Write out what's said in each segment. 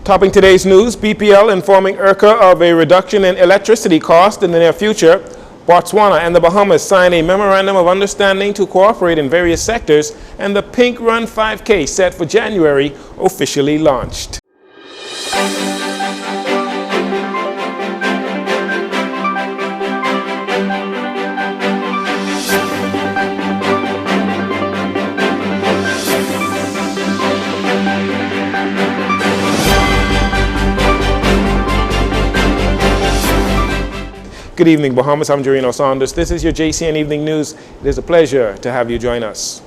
Topping today's news, BPL informing ERCA of a reduction in electricity cost in the near future. Botswana and the Bahamas sign a memorandum of understanding to cooperate in various sectors, and the Pink Run 5K set for January officially launched. Good evening, Bahamas. I'm Jcn Saunders. This is your Jcn Evening News. It is a pleasure to have you join us.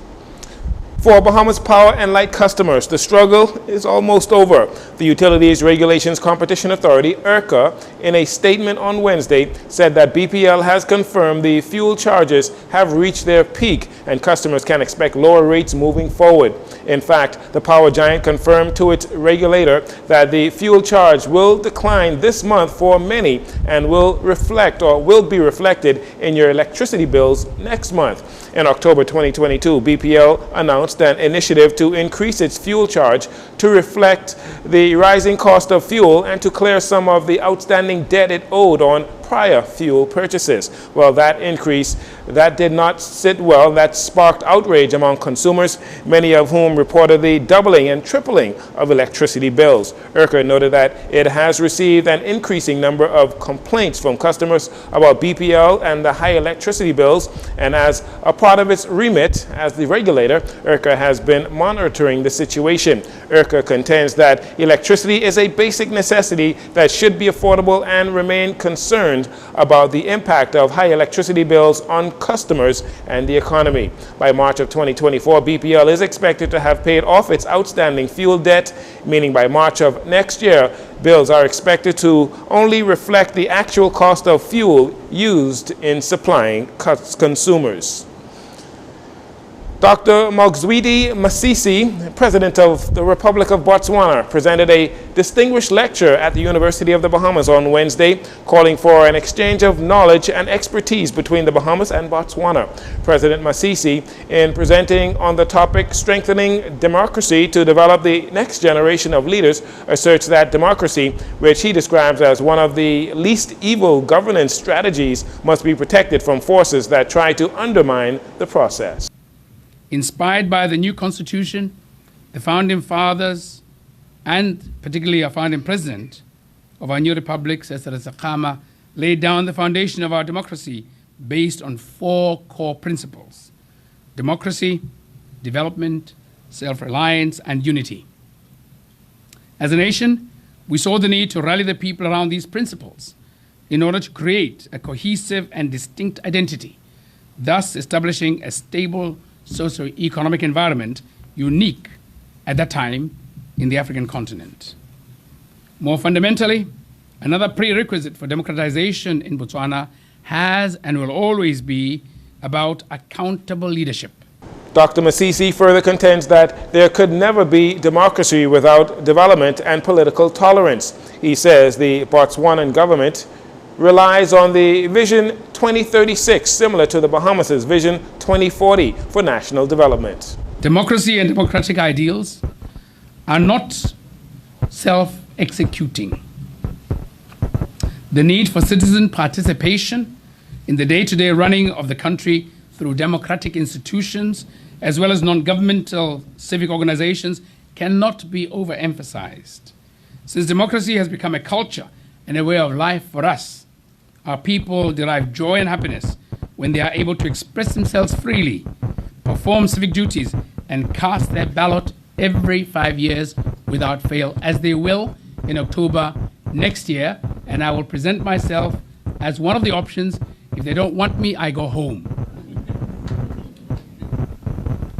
For Bahamas Power and Light customers, the struggle is almost over. The Utilities Regulations Competition Authority, ERCA, in a statement on Wednesday, said that BPL has confirmed the fuel charges have reached their peak and customers can expect lower rates moving forward. In fact, the power giant confirmed to its regulator that the fuel charge will decline this month for many and will be reflected in your electricity bills next month. In October 2022, BPL announced an initiative to increase its fuel charge to reflect the rising cost of fuel and to clear some of the outstanding debt it owed on prior fuel purchases. Well, that increase, that did not sit well. That sparked outrage among consumers, many of whom reported the doubling and tripling of electricity bills. ERCA noted that it has received an increasing number of complaints from customers about BPL and the high electricity bills, and as a part of its remit as the regulator, ERCA has been monitoring the situation. ERCA contends that electricity is a basic necessity that should be affordable and remain concerned about the impact of high electricity bills on customers and the economy. By March of 2024, BPL is expected to have paid off its outstanding fuel debt, meaning by March of next year, bills are expected to only reflect the actual cost of fuel used in supplying consumers. Dr. Mogzwidi Masisi, President of the Republic of Botswana, presented a distinguished lecture at the University of the Bahamas on Wednesday, calling for an exchange of knowledge and expertise between the Bahamas and Botswana. President Masisi, in presenting on the topic strengthening democracy to develop the next generation of leaders, asserts that democracy, which he describes as one of the least evil governance strategies, must be protected from forces that try to undermine the process. Inspired by the new constitution, the founding fathers, and particularly our founding president of our new republic, Cesar Zakama, laid down the foundation of our democracy based on 4 core principles: democracy, development, self-reliance, and unity. As a nation, we saw the need to rally the people around these principles in order to create a cohesive and distinct identity, thus establishing a stable socio-economic environment unique at that time in the African continent. More fundamentally, another prerequisite for democratization in Botswana has and will always be about accountable leadership. Dr. Masisi further contends that there could never be democracy without development and political tolerance. He says the Botswanan government relies on the Vision 2036, similar to the Bahamas' Vision 2040 for national development. Democracy and democratic ideals are not self-executing. The need for citizen participation in the day-to-day running of the country through democratic institutions as well as non-governmental civic organizations cannot be overemphasized. Since democracy has become a culture and a way of life for us, our people derive joy and happiness when they are able to express themselves freely, perform civic duties, and cast their ballot every 5 years without fail, as they will in October next year, and I will present myself as one of the options. If they don't want me, I go home.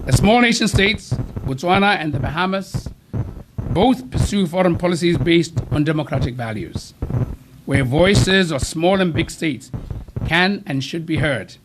As small nation states, Botswana and the Bahamas both pursue foreign policies based on democratic values, where voices of small and big states can and should be heard.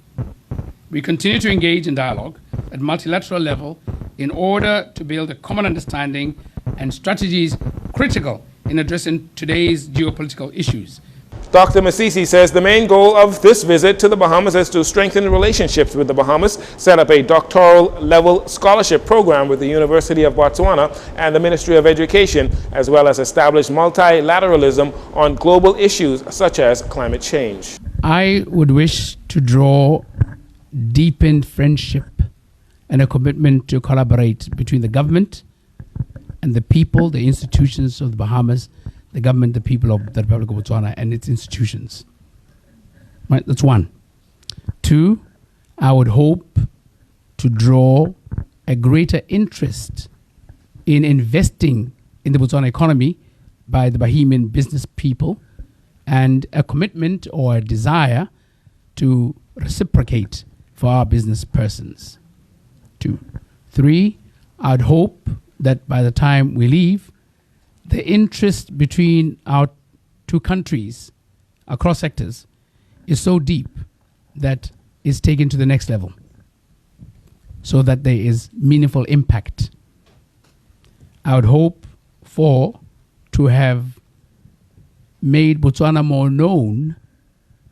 We continue to engage in dialogue at multilateral level in order to build a common understanding and strategies critical in addressing today's geopolitical issues. Dr. Masisi says the main goal of this visit to the Bahamas is to strengthen relationships with the Bahamas, set up a doctoral level scholarship program with the University of Botswana and the Ministry of Education, as well as establish multilateralism on global issues such as climate change. I would wish to draw deepened friendship and a commitment to collaborate between the government and the people, the institutions of the Bahamas, the government, the people of the Republic of Botswana and its institutions. Right, that's one. Two, I would hope to draw a greater interest in investing in the Botswana economy by the Bahamian business people and a commitment or a desire to reciprocate for our business persons. Two. Three, I'd hope that by the time we leave, the interest between our two countries across sectors is so deep that it's taken to the next level so that there is meaningful impact. I would hope to have made Botswana more known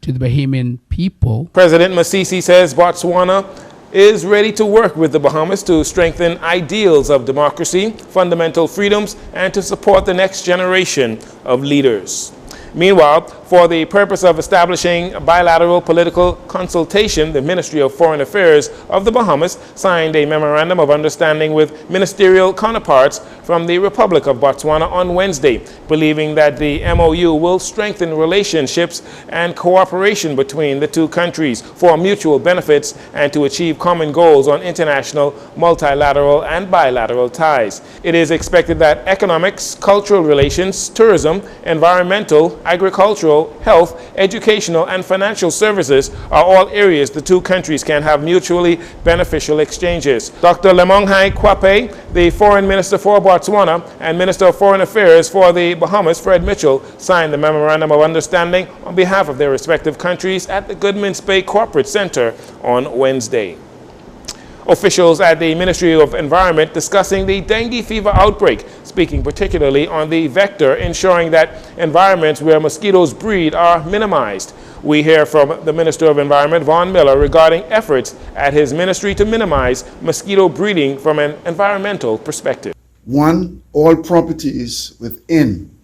to the Bahamian people. President Masisi says Botswana is ready to work with the Bahamas to strengthen ideals of democracy, fundamental freedoms, and to support the next generation of leaders. Meanwhile, for the purpose of establishing bilateral political consultation, the Ministry of Foreign Affairs of the Bahamas signed a memorandum of understanding with ministerial counterparts from the Republic of Botswana on Wednesday, believing that the MOU will strengthen relationships and cooperation between the two countries for mutual benefits and to achieve common goals on international, multilateral, and bilateral ties. It is expected that economics, cultural relations, tourism, environmental, agricultural, health, educational, and financial services are all areas the two countries can have mutually beneficial exchanges. Dr. Lemonghai Kwape, the Foreign Minister for Botswana, and Minister of Foreign Affairs for the Bahamas, Fred Mitchell, signed the Memorandum of Understanding on behalf of their respective countries at the Goodman's Bay Corporate Center on Wednesday. Officials at the Ministry of Environment discussing the dengue fever outbreak, speaking particularly on the vector, ensuring that environments where mosquitoes breed are minimized. We hear from the Minister of Environment, Vaughn Miller, regarding efforts at his ministry to minimize mosquito breeding from an environmental perspective. One, all properties within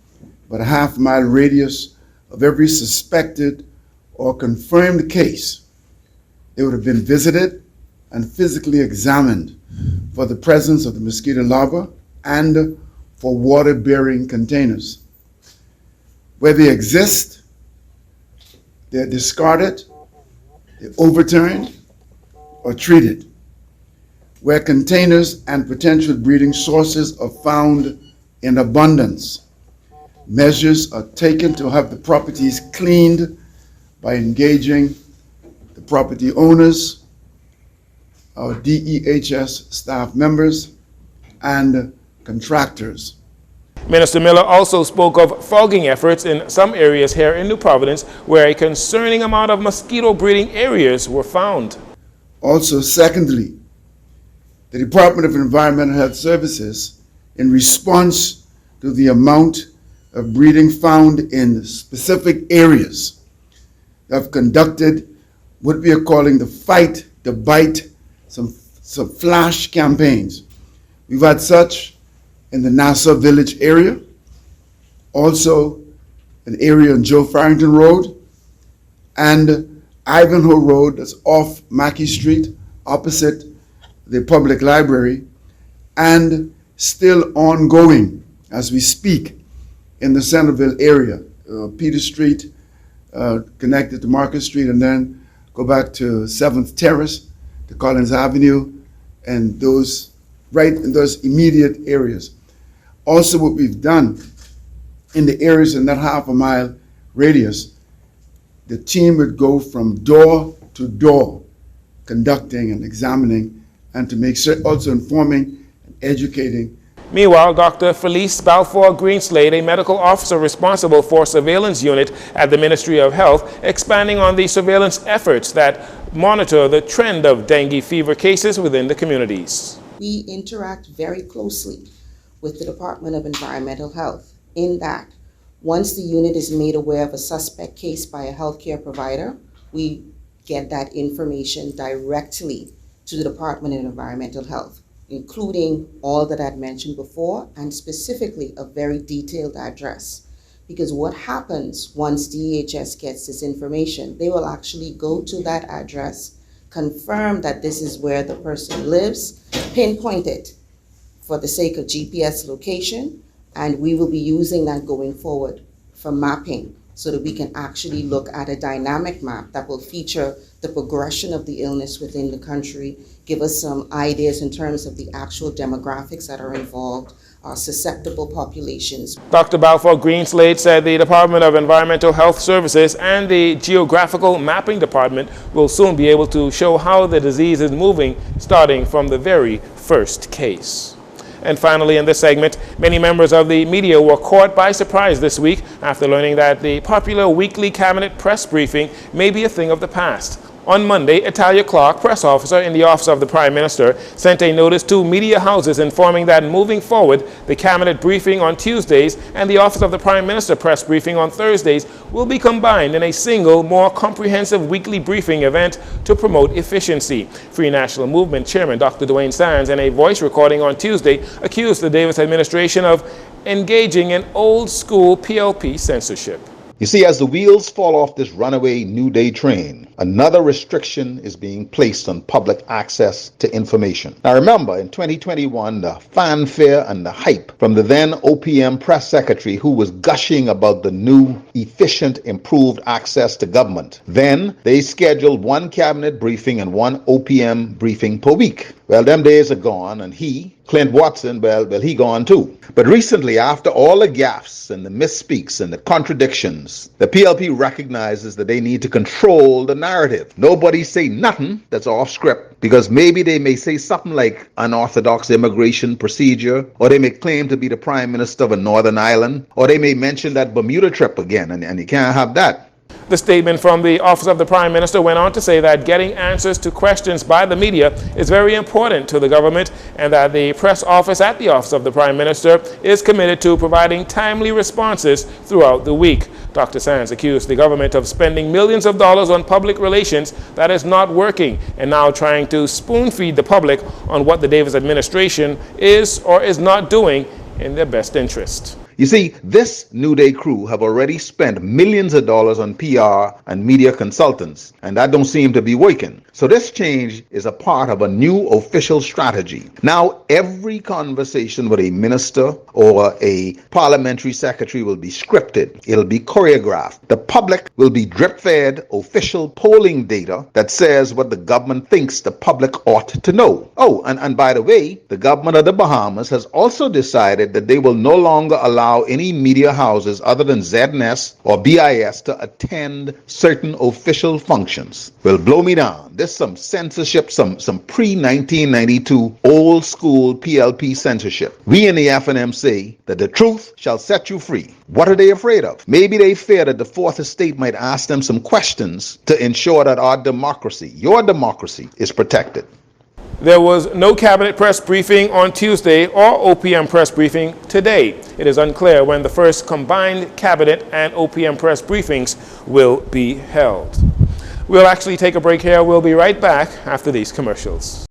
but a half-mile radius of every suspected or confirmed case, they would have been visited and physically examined for the presence of the mosquito larvae and for water-bearing containers. Where they exist, they're discarded, they're overturned, or treated. Where containers and potential breeding sources are found in abundance, measures are taken to have the properties cleaned by engaging the property owners, our DEHS staff members, and contractors. Minister Miller also spoke of fogging efforts in some areas here in New Providence where a concerning amount of mosquito breeding areas were found. Also, secondly, the Department of Environmental Health Services, in response to the amount of breeding found in specific areas, have conducted what we are calling the Fight the Bite, some flash campaigns. We've had such in the Nassau Village area, also an area on Joe Farrington Road, and Ivanhoe Road, that's off Mackey Street, opposite the public library, and still ongoing as we speak in the Centerville area, Peter Street, connected to Market Street, and then go back to 7th Terrace, to Collins Avenue, and those right in those immediate areas. Also, what we've done in the areas in that half-a-mile radius, the team would go from door to door, conducting and examining, and to make sure also informing and educating. Meanwhile, Dr. Felice Balfour Greenslade, a medical officer responsible for surveillance unit at the Ministry of Health, expanding on the surveillance efforts that monitor the trend of dengue fever cases within the communities. We interact very closely with the Department of Environmental Health in that Once the unit is made aware of a suspect case by a healthcare provider, we get that information directly to the Department of Environmental Health, including all that I'd mentioned before, and specifically a very detailed address. Because what happens once DHS gets this information, they will actually go to that address, confirm that this is where the person lives, pinpoint it for the sake of GPS location, and we will be using that going forward for mapping so that we can actually look at a dynamic map that will feature the progression of the illness within the country, give us some ideas in terms of the actual demographics that are involved, susceptible populations. Dr. Balfour Greenslade said the Department of Environmental Health Services and the Geographical Mapping Department will soon be able to show how the disease is moving, starting from the very first case. And finally, in this segment, many members of the media were caught by surprise this week after learning that the popular weekly cabinet press briefing may be a thing of the past. On Monday, Italia Clark, press officer in the Office of the Prime Minister, sent a notice to media houses informing that moving forward, the cabinet briefing on Tuesdays and the Office of the Prime Minister press briefing on Thursdays will be combined in a single, more comprehensive weekly briefing event to promote efficiency. Free National Movement Chairman Dr. Dwayne Sands, in a voice recording on Tuesday, accused the Davis administration of engaging in old-school PLP censorship. You see, as the wheels fall off this runaway New Day train, another restriction is being placed on public access to information. Now remember, in 2021, the fanfare and the hype from the then OPM press secretary, who was gushing about the new, efficient, improved access to government. Then they scheduled one cabinet briefing and one OPM briefing per week. Well, them days are gone, and Clint Watson, well, he gone too. But recently, after all the gaffes and the misspeaks and the contradictions, the PLP recognizes that they need to control the narrative. Nobody say nothing that's off script, because maybe they may say something like unorthodox immigration procedure, or they may claim to be the Prime Minister of a Northern Island, or they may mention that Bermuda trip again, and you can't have that. The statement from the Office of the Prime Minister went on to say that getting answers to questions by the media is very important to the government, and that the press office at the Office of the Prime Minister is committed to providing timely responses throughout the week. Dr. Sands accused the government of spending millions of dollars on public relations that is not working, and now trying to spoon-feed the public on what the Davis administration is or is not doing in their best interest. You see, this New Day crew have already spent millions of dollars on PR and media consultants, and that don't seem to be working. So this change is a part of a new official strategy. Now, every conversation with a minister or a parliamentary secretary will be scripted. It'll be choreographed. The public will be drip-fed official polling data that says what the government thinks the public ought to know. Oh, and by the way, the government of the Bahamas has also decided that they will no longer allow any media houses other than ZNS or BIS to attend certain official functions. Well, blow me down. There's some censorship, some pre-1992 old school PLP censorship. We in the FNM say that the truth shall set you free. What are they afraid of? Maybe they fear that the Fourth Estate might ask them some questions to ensure that our democracy, your democracy, is protected. There was no cabinet press briefing on Tuesday or OPM press briefing today. It is unclear when the first combined cabinet and OPM press briefings will be held. We'll actually take a break here. We'll be right back after these commercials.